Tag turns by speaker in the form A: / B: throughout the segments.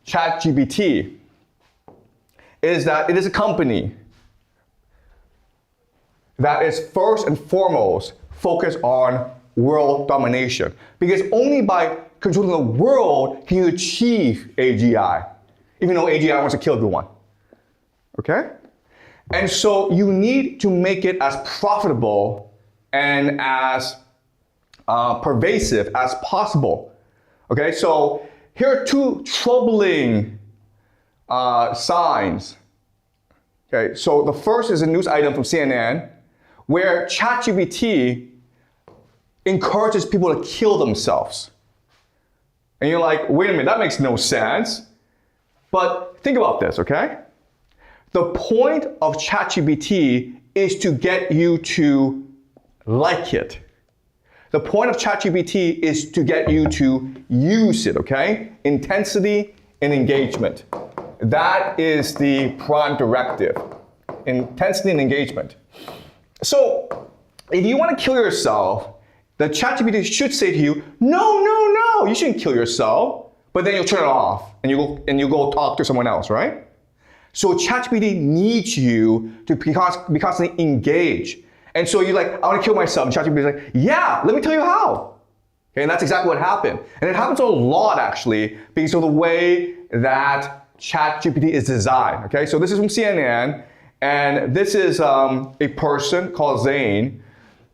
A: ChatGPT is that it is a company that is first and foremost focused on world domination. Because only by controlling the world can you achieve AGI, even though AGI wants to kill everyone. Okay? And so you need to make it as profitable and as pervasive as possible. Okay, so here are two troubling signs. Okay, so the first is a news item from CNN where ChatGPT encourages people to kill themselves. And you're like, wait a minute, that makes no sense. But think about this, okay? The point of ChatGPT is to get you to like it. The point of ChatGPT is to get you to use it, okay? Intensity and engagement. That is the prime directive. Intensity and engagement. So, if you want to kill yourself, the ChatGPT should say to you, no, you shouldn't kill yourself. But then you'll turn it off and you go talk to someone else, right? So ChatGPT needs you to be constantly engaged. And so you're like, I want to kill myself. And ChatGPT is like, yeah, let me tell you how. Okay, and that's exactly what happened. And it happens a lot actually because of the way that ChatGPT is designed. Okay, so this is from CNN. And this is a person called Zane.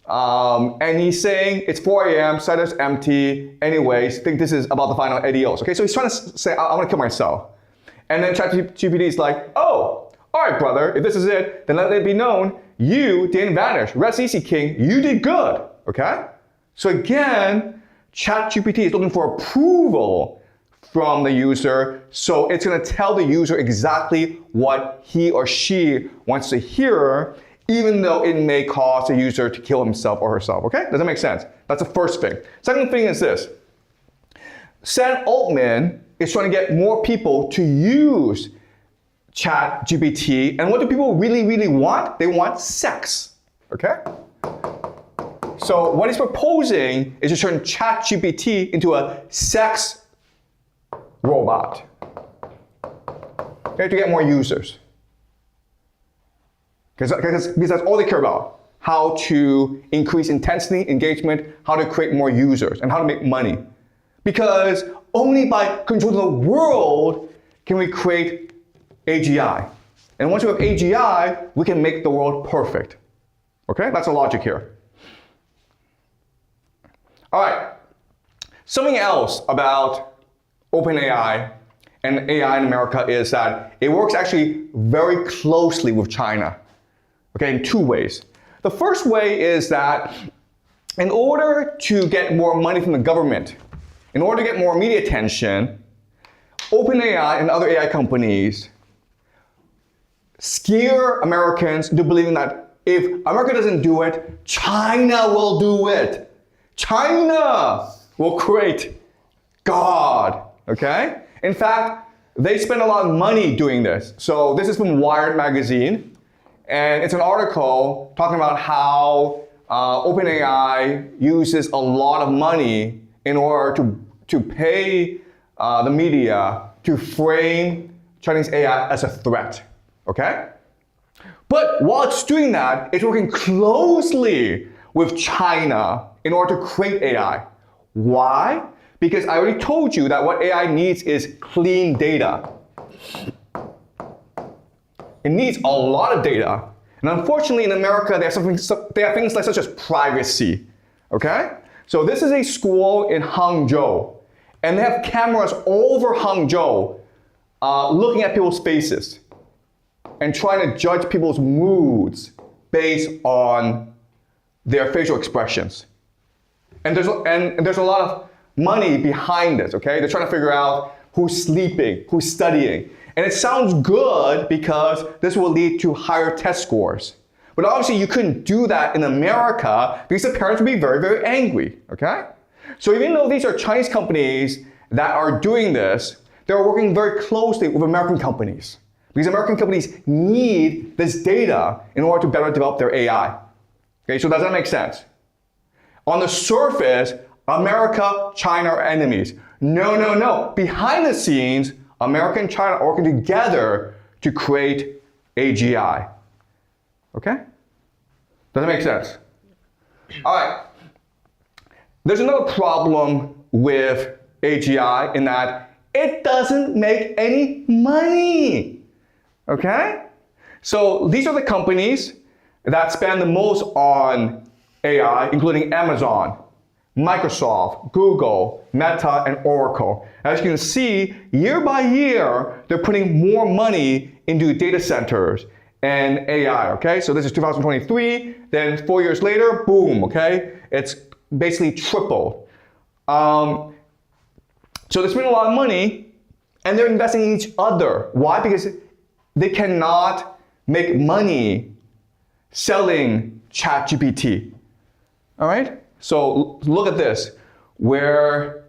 A: And he's saying it's 4 a.m., site is empty. Anyways, think this is about the final adios. Okay, so he's trying to say, I want to kill myself. And then ChatGPT is like, oh, all right, brother, if this is it, then let it be known, you didn't vanish. Rest easy, king, you did good, okay? So again, ChatGPT is looking for approval from the user, so it's gonna tell the user exactly what he or she wants to hear, even though it may cause the user to kill himself or herself, okay? Does that make sense? That's the first thing. Second thing is this. Sam Altman is trying to get more people to use ChatGPT, and what do people really want? They want sex, okay? So what he's proposing is to turn ChatGPT into a sex robot, okay, to get more users. Because that's all they care about. How to increase intensity, engagement, how to create more users, and how to make money. Because only by controlling the world can we create AGI. And once we have AGI, we can make the world perfect. Okay, that's the logic here. All right, something else about OpenAI and AI in America is that it works actually very closely with China, okay, in two ways. The first way is that in order to get more money from the government, in order to get more media attention, OpenAI and other AI companies scare Americans into believing that if America doesn't do it, China will do it. China will create God, okay? In fact, they spend a lot of money doing this. So this is from Wired magazine, and it's an article talking about how OpenAI uses a lot of money in order to pay the media to frame Chinese AI as a threat, okay? But while it's doing that, it's working closely with China in order to create AI. Why? Because I already told you that what AI needs is clean data. It needs a lot of data. And unfortunately in America, they have things like such as privacy, okay? So this is a school in Hangzhou, and they have cameras all over Hangzhou looking at people's faces and trying to judge people's moods based on their facial expressions. And there's a lot of money behind this, okay? They're trying to figure out who's sleeping, who's studying. And it sounds good because this will lead to higher test scores. But obviously you couldn't do that in America because the parents would be very, very angry, okay? So even though these are Chinese companies that are doing this, they're working very closely with American companies. Because American companies need this data in order to better develop their AI. Okay, so does that make sense? On the surface, America, China are enemies. No. Behind the scenes, America and China are working together to create AGI. Okay? Does that make sense? All right. There's another problem with AGI in that it doesn't make any money. Okay? So these are the companies that spend the most on AI, including Amazon, Microsoft, Google, Meta, and Oracle. As you can see, year by year, they're putting more money into data centers and AI, okay? So this is 2023, then 4 years later, boom, okay? It's basically tripled. So they're spending a lot of money, and they're investing in each other. Why? Because they cannot make money selling ChatGPT, all right? So look at this, where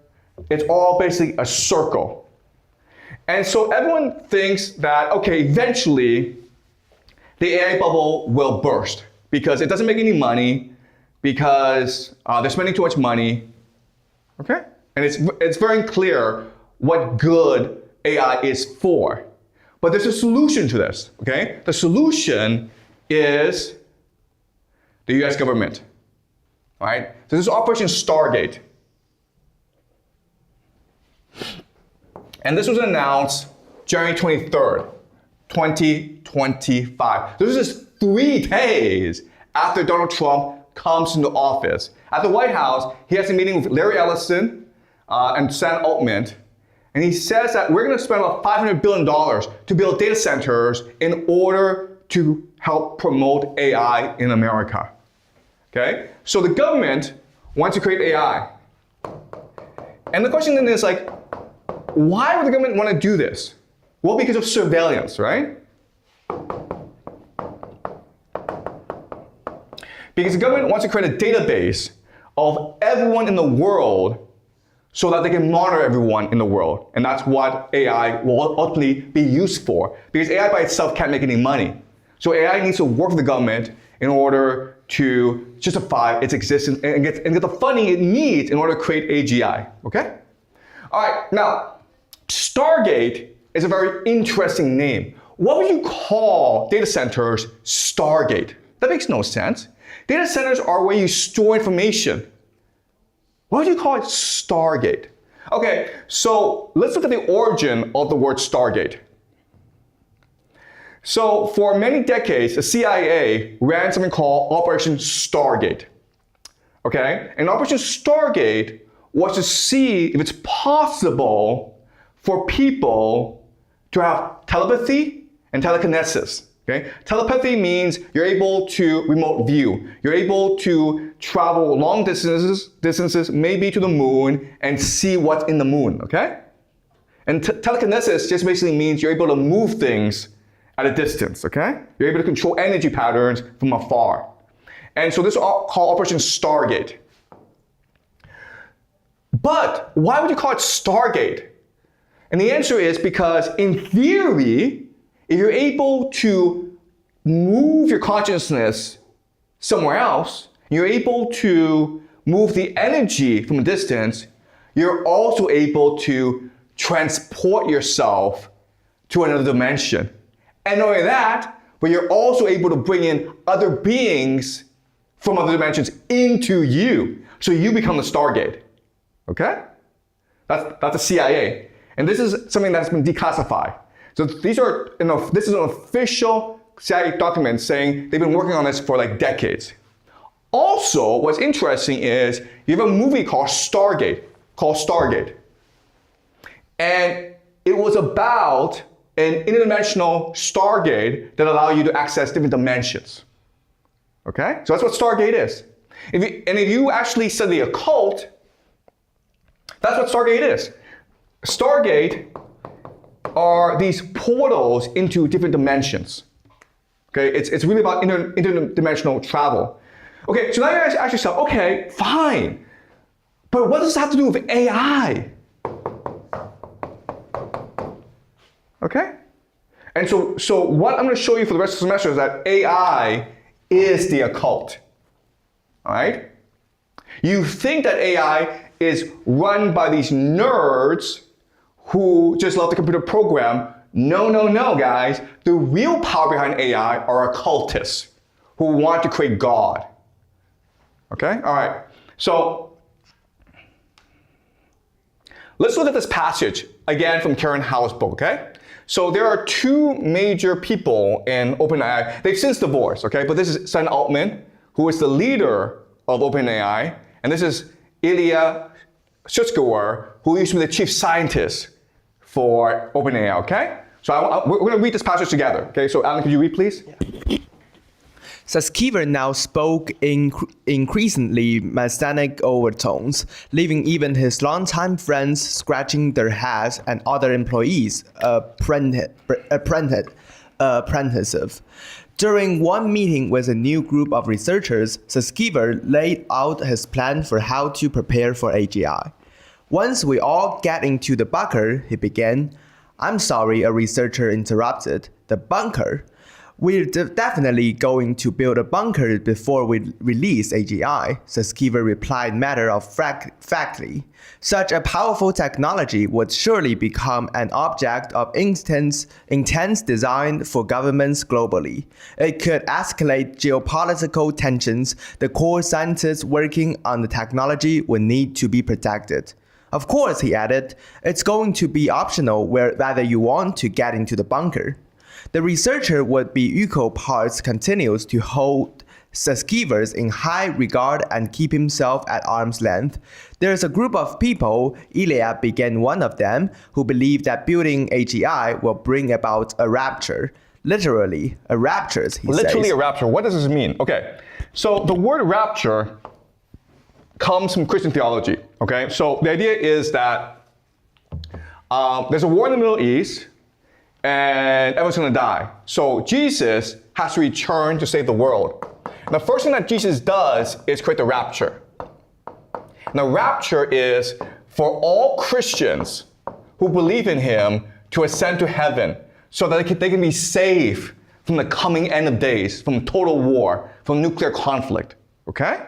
A: it's all basically a circle. And so everyone thinks that, okay, eventually the AI bubble will burst because it doesn't make any money, because they're spending too much money, okay? And it's very clear what good AI is for. But there's a solution to this, okay? The solution is the US government, all right? So this is Operation Stargate. And this was announced January 23rd, 2025. This is just 3 days after Donald Trump comes into office. At the White House, he has a meeting with Larry Ellison and Sam Altman, and he says that we're going to spend about $500 billion to build data centers in order to help promote AI in America. Okay? So the government wants to create AI. And the question then is like, why would the government want to do this? Well, because of surveillance, right? Because the government wants to create a database of everyone in the world so that they can monitor everyone in the world. And that's what AI will ultimately be used for. Because AI by itself can't make any money. So AI needs to work with the government in order to justify its existence and get the funding it needs in order to create AGI, okay? All right, now, Stargate is a very interesting name. What would you call data centers Stargate? That makes no sense. Data centers are where you store information. Why would you call it Stargate? Okay, so let's look at the origin of the word Stargate. So for many decades, the CIA ran something called Operation Stargate. Okay, and Operation Stargate was to see if it's possible for people to have telepathy and telekinesis. Okay? Telepathy means you're able to remote view. You're able to travel long distances, maybe to the moon, and see what's in the moon. Okay? And telekinesis just basically means you're able to move things at a distance. Okay? You're able to control energy patterns from afar. And so this is called Operation Stargate. But why would you call it Stargate? And the answer is because in theory, if you're able to move your consciousness somewhere else, you're able to move the energy from a distance, you're also able to transport yourself to another dimension. And not only that, but you're also able to bring in other beings from other dimensions into you. So you become the Stargate. Okay? That's the CIA. And this is something that's been declassified. So this is an official CIA document saying they've been working on this for like decades. Also, what's interesting is you have a movie called Stargate. And it was about an interdimensional Stargate that allows you to access different dimensions. Okay? So that's what Stargate is. If you actually study the occult, that's what Stargate is. Stargate are these portals into different dimensions. Okay, it's really about interdimensional travel. Okay, so now you guys ask yourself, okay, fine, but what does this have to do with AI? Okay, and so what I'm going to show you for the rest of the semester is that AI is the occult. All right, you think that AI is run by these nerds who just love the computer program. No, no, no, guys. The real power behind AI are occultists who want to create God. Okay? All right. So let's look at this passage again from Karen Howe's book, okay? So there are two major people in OpenAI. They've since divorced, okay? But this is Sam Altman, who is the leader of OpenAI, and this is Ilya Xueqin, who used to be the chief scientist for OpenAI, okay? So we're going to read this passage together, okay? So Alan, could you read, please?
B: Yeah. Xueqin now spoke in increasingly messianic overtones, leaving even his longtime friends scratching their heads and other employees apprehensive. During one meeting with a new group of researchers, Xueqin laid out his plan for how to prepare for AGI. Once we all get into the bunker, he began. I'm sorry, a researcher interrupted. The bunker? We're definitely going to build a bunker before we release AGI, Xueqin replied matter-of-factly. Such a powerful technology would surely become an object of intense design for governments globally. It could escalate geopolitical tensions. The core scientists working on the technology would need to be protected. Of course, he added, it's going to be optional whether you want to get into the bunker. The researcher would be equal parts continues to hold Xueqin in high regard and keep himself at arm's length. There is a group of people, Ilya began one of them, who believe that building AGI will bring about a rapture. Literally, a rapture, he says.
A: Literally a rapture. What does this mean? Okay, so the word rapture comes from Christian theology, okay? So the idea is that there's a war in the Middle East, and everyone's going to die. So Jesus has to return to save the world. And the first thing that Jesus does is create the rapture. And the rapture is for all Christians who believe in him to ascend to heaven so that they can be saved from the coming end of days, from total war, from nuclear conflict. Okay?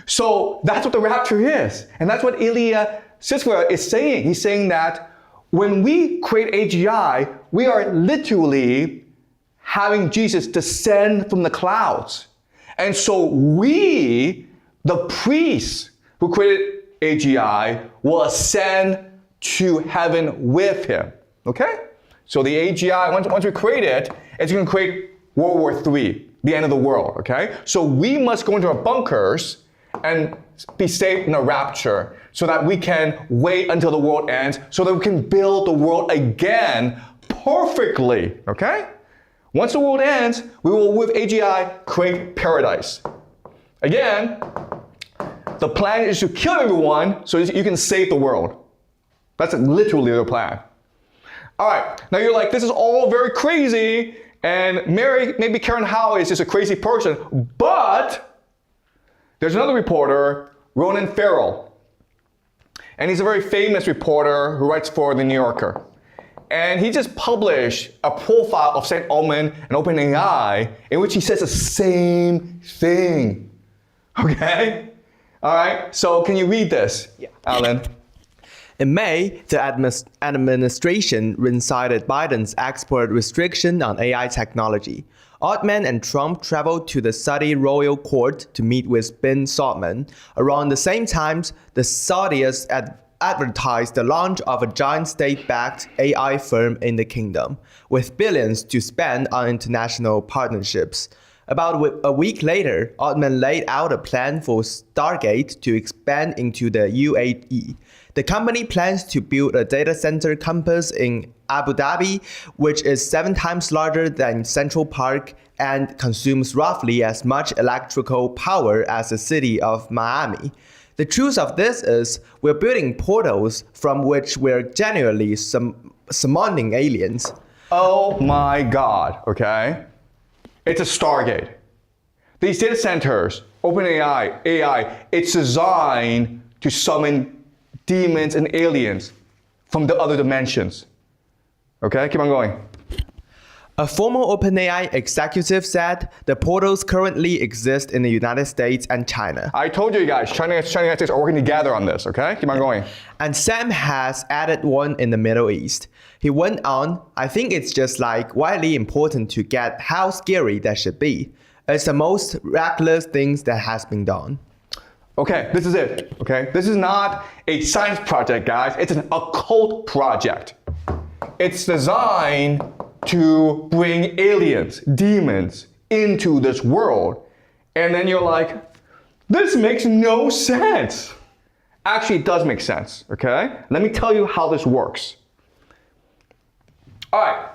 A: So that's what the rapture is. And that's what Ilya Xueqin is saying. He's saying that when we create AGI, we are literally having Jesus descend from the clouds. And so we, the priests who created AGI, will ascend to heaven with him. Okay? So the AGI, once we create it, it's going to create World War III, the end of the world. Okay? So we must go into our bunkers and be saved in a rapture so that we can wait until the world ends so that we can build the world again perfectly, okay? Once the world ends, we will, with AGI, create paradise. Again, the plan is to kill everyone so you can save the world. That's literally the plan. All right, now you're like, this is all very crazy, and maybe Karen Howe is just a crazy person, but there's another reporter, Ronan Farrell, and he's a very famous reporter who writes for The New Yorker. And he just published a profile of Sam Altman and OpenAI in which he says the same thing. Okay? All right, so can you read this, Alan?
B: In May, the administration reinstated Biden's export restriction on AI technology. Altman and Trump traveled to the Saudi royal court to meet with bin Salman. Around the same time, the Saudis advertised the launch of a giant state-backed AI firm in the kingdom, with billions to spend on international partnerships. About a week later, Altman laid out a plan for Stargate to expand into the UAE. The company plans to build a data center campus in Abu Dhabi, which is 7 times larger than Central Park and consumes roughly as much electrical power as the city of Miami. The truth of this is we're building portals from which we're genuinely summoning aliens.
A: Oh my God, okay? It's a Stargate. These data centers, OpenAI, AI, it's designed to summon demons and aliens from the other dimensions. Okay, keep on going.
B: A former OpenAI executive said the portals currently exist in the United States and China.
A: I told you guys, China and the United States are working together on this, okay? Keep on going.
B: And Sam has added one in the Middle East. He went on, I think it's just like widely important to get how scary that should be. It's the most reckless things that has been done.
A: Okay, this is it, okay? This is not a science project, guys. It's an occult project. It's designed to bring aliens, demons into this world. And then you're like, this makes no sense. Actually, it does make sense, okay? Let me tell you how this works. All right,